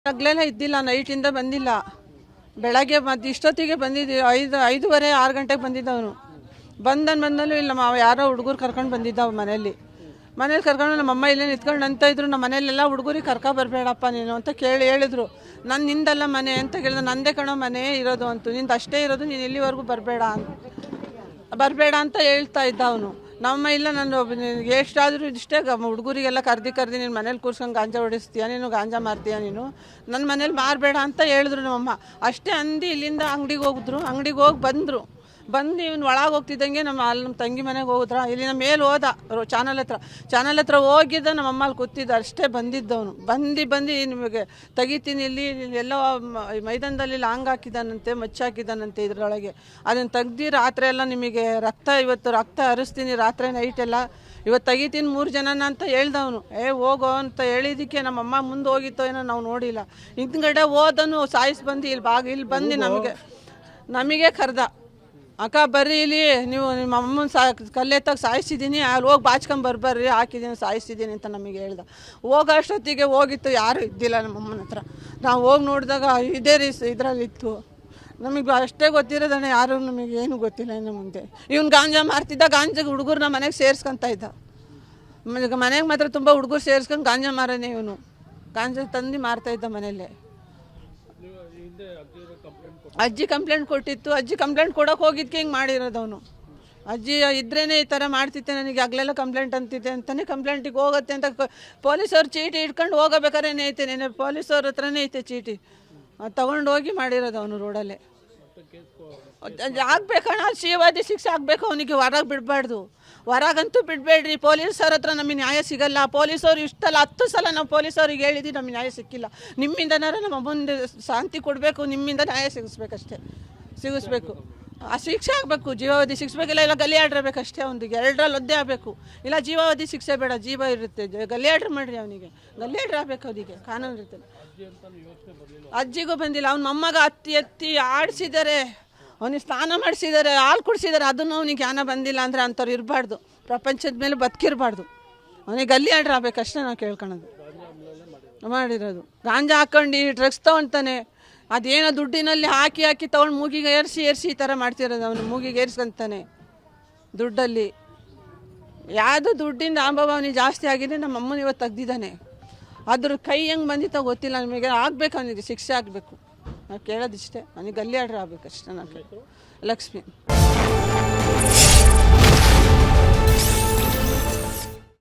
ಹಗಲೆಲ್ಲ ಇದ್ದಿಲ್ಲ, ನೈಟಿಂದ ಬಂದಿಲ್ಲ. ಬೆಳಗ್ಗೆ ಮತ್ತು ಇಷ್ಟೊತ್ತಿಗೆ ಬಂದಿದ್ದೀವಿ. 5:30 6 ಗಂಟೆಗೆ ಬಂದಿದ್ದವನು. ಬಂದಲ್ಲೂ ಇಲ್ಲ, ಯಾರೋ ಹುಡುಗರು ಕರ್ಕೊಂಡು ಬಂದಿದ್ದಾವೆ ಮನೇಲಿ ಕರ್ಕೊಂಡು ನಮ್ಮಮ್ಮ ಇಲ್ಲೇ ನಿಂತ್ಕೊಂಡು ಅಂತ ಇದ್ರು. ನಮ್ಮ ಮನೇಲೆಲ್ಲ ಹುಡುಗರಿಗೆ ಬರಬೇಡಪ್ಪ ನೀನು ಅಂತ ಹೇಳಿದ್ರು. ನಾನು ನಿಂದಲ್ಲ ಮನೆ ಅಂತ ಕೇಳಿದೆ. ನಂದೇ ಕಣೋ ಮನೆ ಇರೋದು ಅಂತು, ನಿಂದು ಅಷ್ಟೇ ಇರೋದು, ನೀನು ಎಲ್ಲಿವರೆಗೂ ಬರಬೇಡ ಅಂತ ಹೇಳ್ತಾ ಇದ್ದ ಅವನು. ನಮ್ಮಮ್ಮ ಇಲ್ಲ, ನಾನು ಎಷ್ಟಾದರೂ ಇಷ್ಟೇ ಹುಡುಗರಿಗೆಲ್ಲ ಕರ್ದು ನೀನು ಮನೇಲಿ ಕೂರ್ಸ್ಕೊಂಡು ಗಾಂಜಾ ಹೊಡಿಸ್ತೀಯ, ನೀನು ಗಾಂಜಾ ಮಾರ್ತೀಯ, ನೀನು ನನ್ನ ಮನೇಲಿ ಮಾರಬೇಡ ಅಂತ ಹೇಳಿದ್ರು ನಮ್ಮಮ್ಮ. ಅಷ್ಟೇ ಅಂದು ಇಲ್ಲಿಂದ ಅಂಗಡಿಗೆ ಹೋಗಿ ಬಂದು ಇವನು ಒಳಗೆ ಹೋಗ್ತಿದ್ದಂಗೆ ನಮ್ಮ ತಂಗಿ ಮನೆಗೆ ಹೋದ್ರ. ಇಲ್ಲಿನ ಮೇಲೆ ಹೋದ ಚಾನಲ್ ಹತ್ರ ಹೋಗಿದ್ದ. ನಮ್ಮಮ್ಮ ಅಲ್ಲಿ ಕೂತಿದ್ದ. ಅಷ್ಟೇ ಬಂದಿದ್ದವನು. ಬಂದು ನಿಮಗೆ ತೆಗಿತೀನಿ, ಇಲ್ಲಿ ಎಲ್ಲೋ ಮೈದಾನದಲ್ಲಿ ಲಾಂಗ್ ಹಾಕಿದ್ದಾನಂತೆ, ಮಚ್ಚಾಕಿದ್ದಾನಂತೆ ಇದರೊಳಗೆ. ಅದನ್ನು ತೆಗ್ದು ರಾತ್ರಿ ಎಲ್ಲ ನಿಮಗೆ ಇವತ್ತು ರಕ್ತ ಹರಿಸ್ತೀನಿ, ರಾತ್ರಿ ನೈಟ್ ಎಲ್ಲ ಇವತ್ತು ತೆಗಿತೀನಿ 3 ಜನನ ಅಂತ ಹೇಳ್ದವನು. ಹೋಗೋ ಅಂತ ಹೇಳಿದ್ದಕ್ಕೆ ನಮ್ಮಮ್ಮ ಮುಂದೆ ಹೋಗಿತ್ತೋ ಏನೋ ನಾವು ನೋಡಿಲ್ಲ. ಹಿಂದ್ಗಡೆ ಹೋದನು ಸಾಯಿಸಿ ಬಂದು ಇಲ್ಲಿ ಬಂದು ನಮಗೆ ಕರೆದ. ಅಕ್ಕ ಬರ್ರಿ ಇಲ್ಲಿ, ನೀವು ನಿಮ್ಮ ಅಮ್ಮನ ಕಲ್ಲೆತ್ತಾಗ ಸಾಯಿಸಿದ್ದೀನಿ, ಅಲ್ಲಿ ಹೋಗಿ ಬಾಚ್ಕೊಂಬರ್ಬರ್ರಿ, ಹಾಕಿದ್ದೀನಿ ಸಾಯಿಸಿದ್ದೀನಿ ಅಂತ ನಮಗೆ ಹೇಳ್ದ. ಹೋಗೋ ಅಷ್ಟೊತ್ತಿಗೆ ಹೋಗಿತ್ತು, ಯಾರೂ ಇದ್ದಿಲ್ಲ ನಮ್ಮಮ್ಮನ ಹತ್ರ. ನಾವು ಹೋಗಿ ನೋಡಿದಾಗ ಇದೇ ಇದರಲ್ಲಿತ್ತು. ನಮಗೆ ಅಷ್ಟೇ ಗೊತ್ತಿರೋದಣ್ಣ, ಯಾರು ನಮಗೆ ಏನು ಗೊತ್ತಿಲ್ಲ ಇನ್ನು ಮುಂದೆ. ಇವನು ಗಾಂಜಾ ಮಾರ್ತಿದ್ದ. ಗಾಂಜಾಗೆ ಹುಡುಗರನ್ನ ಮನೆಗೆ ಸೇರಿಸ್ಕೊಂತ ಇದ್ದ. ಮನೆಗೆ ಮಾತ್ರ ತುಂಬ ಹುಡುಗರು ಸೇರಿಸ್ಕೊಂಡು ಗಾಂಜಾ ಮಾರನೇ ಇವನು. ಗಾಂಜಾ ತಂದು ಮಾರ್ತಾಯಿದ್ದ ಮನೆಯಲ್ಲೇ. ಅಜ್ಜಿ ಕಂಪ್ಲೇಂಟ್ ಕೊಟ್ಟಿತ್ತು. ಅಜ್ಜಿ ಕಂಪ್ಲೇಂಟ್ ಕೊಡೋಕೆ ಹೋಗಿದ್ದಕ್ಕೆ ಹಿಂಗೆ ಮಾಡಿರೋದವನು. ಅಜ್ಜಿ ಇದ್ರೇ ಈ ಥರ ಮಾಡ್ತಿದ್ದೆ, ನನಗೆ ಆಗಲೆಲ್ಲ ಕಂಪ್ಲೇಂಟ್ ಅಂತಿದ್ದೆ ಅಂತಲೇ ಕಂಪ್ಲೇಂಟಿಗೆ ಹೋಗುತ್ತೆ ಅಂತ ಪೊಲೀಸವ್ರು ಚೀಟಿ ಇಟ್ಕೊಂಡು ಹೋಗಬೇಕಾದ್ರೆ ಐತೆ, ನೆನೆ ಪೊಲೀಸವ್ರ ಹತ್ರನೇ ಐತೆ ಚೀಟಿ. ಅದು ತೊಗೊಂಡು ಹೋಗಿ ಮಾಡಿರೋದವನು ರೋಡಲ್ಲೇ. ಆಗ್ಬೇಕಣ್ಣ, ಜೀವಾದಿ ಶಿಕ್ಷೆ ಆಗಬೇಕು ಅವನಿಗೆ. ಹೊರಗೆ ಬಿಡಬಾರ್ದು, ಹೊರಗಂತೂ ಬಿಡಬೇಡ್ರಿ. ಪೊಲೀಸರ ಹತ್ರ ನಮಗೆ ನ್ಯಾಯ ಸಿಗಲ್ಲ. ಪೊಲೀಸವ್ರು ಇಷ್ಟಲ್ಲ 10 ಸಲ ನಾವು ಪೊಲೀಸವ್ರಿಗೆ ಹೇಳಿದ್ವಿ, ನಮಗೆ ನ್ಯಾಯ ಸಿಕ್ಕಿಲ್ಲ. ನಿಮ್ಮಿಂದನಾರ ನಮ್ಮ ಮುಂದೆ ಶಾಂತಿ ಕೊಡಬೇಕು, ನಿಮ್ಮಿಂದ ನ್ಯಾಯ ಸಿಗಿಸ್ಬೇಕು. ಆ ಶಿಕ್ಷೆ ಆಗಬೇಕು, ಜೀವಾವಧಿ ಶಿಕ್ಷೆಬೇಕಿಲ್ಲ, ಇಲ್ಲ ಗಲ್ಲಿ ಆಡಿರ್ಬೇಕಷ್ಟೇ. ಅವನಿಗೆ 2ರಲ್ಲಿ ಒಂದೇ ಆಗಬೇಕು. ಇಲ್ಲ ಜೀವಾವಧಿ ಶಿಕ್ಷೆ ಬೇಡ, ಜೀವ ಇರುತ್ತೆ. ಗಲ್ಲಿ ಆಡ್ರ್ ಮಾಡಿರಿ ಅವನಿಗೆ, ಗಲ್ಲಿ ಆಡ್ರ್ ಆಗಬೇಕು. ಅವನಿಗೆ ಕಾನೂನು ಇರುತ್ತೆ. ಅಜ್ಜಿಗೂ ಬಂದಿಲ್ಲ. ಅವ್ನ ಮೊಮ್ಮಗ ಎತ್ತಿ ಆಡಿಸಿದ್ದಾರೆ, ಅವನಿಗೆ ಸ್ನಾನ ಮಾಡಿಸಿದ್ದಾರೆ, ಹಾಲು ಕುಡಿಸಿದ್ದಾರೆ. ಅದನ್ನು ಅವನಿಗೆ ಜ್ಞಾನ ಬಂದಿಲ್ಲ ಅಂದರೆ ಅಂಥವ್ರು ಇರಬಾರ್ದು, ಪ್ರಪಂಚದ ಮೇಲೆ ಬದುಕಿರಬಾರ್ದು. ಅವನಿಗೆ ಗಲ್ಲಿ ಆಡ್ರ್ ಆಗಬೇಕಷ್ಟೇ ನಾವು ಕೇಳ್ಕೊಳೋದು. ಮಾಡಿರೋದು ಗಾಂಜಾ ಹಾಕ್ಕೊಂಡು ಡ್ರಗ್ಸ್ ತೊಗೊಳ್ತಾನೆ. ಅದೇನೋ ದುಡ್ಡಿನಲ್ಲಿ ಹಾಕಿ ತೊಗೊಂಡು ಮೂಗಿಗೆ ಏರಿಸಿ ಈ ಥರ ಮಾಡ್ತಿರೋದು. ಅವನು ಮೂಗಿಗೆ ಏರಿಸ್ಕೊಂತಾನೆ ದುಡ್ಡಲ್ಲಿ. ಯಾವುದು ದುಡ್ಡಿಂದ ಅನುಭವ ಅವನಿಗೆ ಜಾಸ್ತಿ ಆಗಿದೆ. ನಮ್ಮ ಅಮ್ಮನ ಇವತ್ತು ತೆಗ್ದಿದ್ದಾನೆ. ಅದ್ರ ಕೈ ಹೆಂಗೆ ಬಂದಿತ್ತೋ ಗೊತ್ತಿಲ್ಲ. ನಮಗೆ ಆಗಬೇಕು, ಅವನಿಗೆ ಶಿಕ್ಷೆ ಆಗಬೇಕು. ನಾವು ಕೇಳೋದಿಷ್ಟೇ, ಅವನಿಗೆ ಗಲ್ಲಿ ಆಡ್ರ್ ಆಗಬೇಕಷ್ಟೇ. ನಾವು ಲಕ್ಷ್ಮಿ.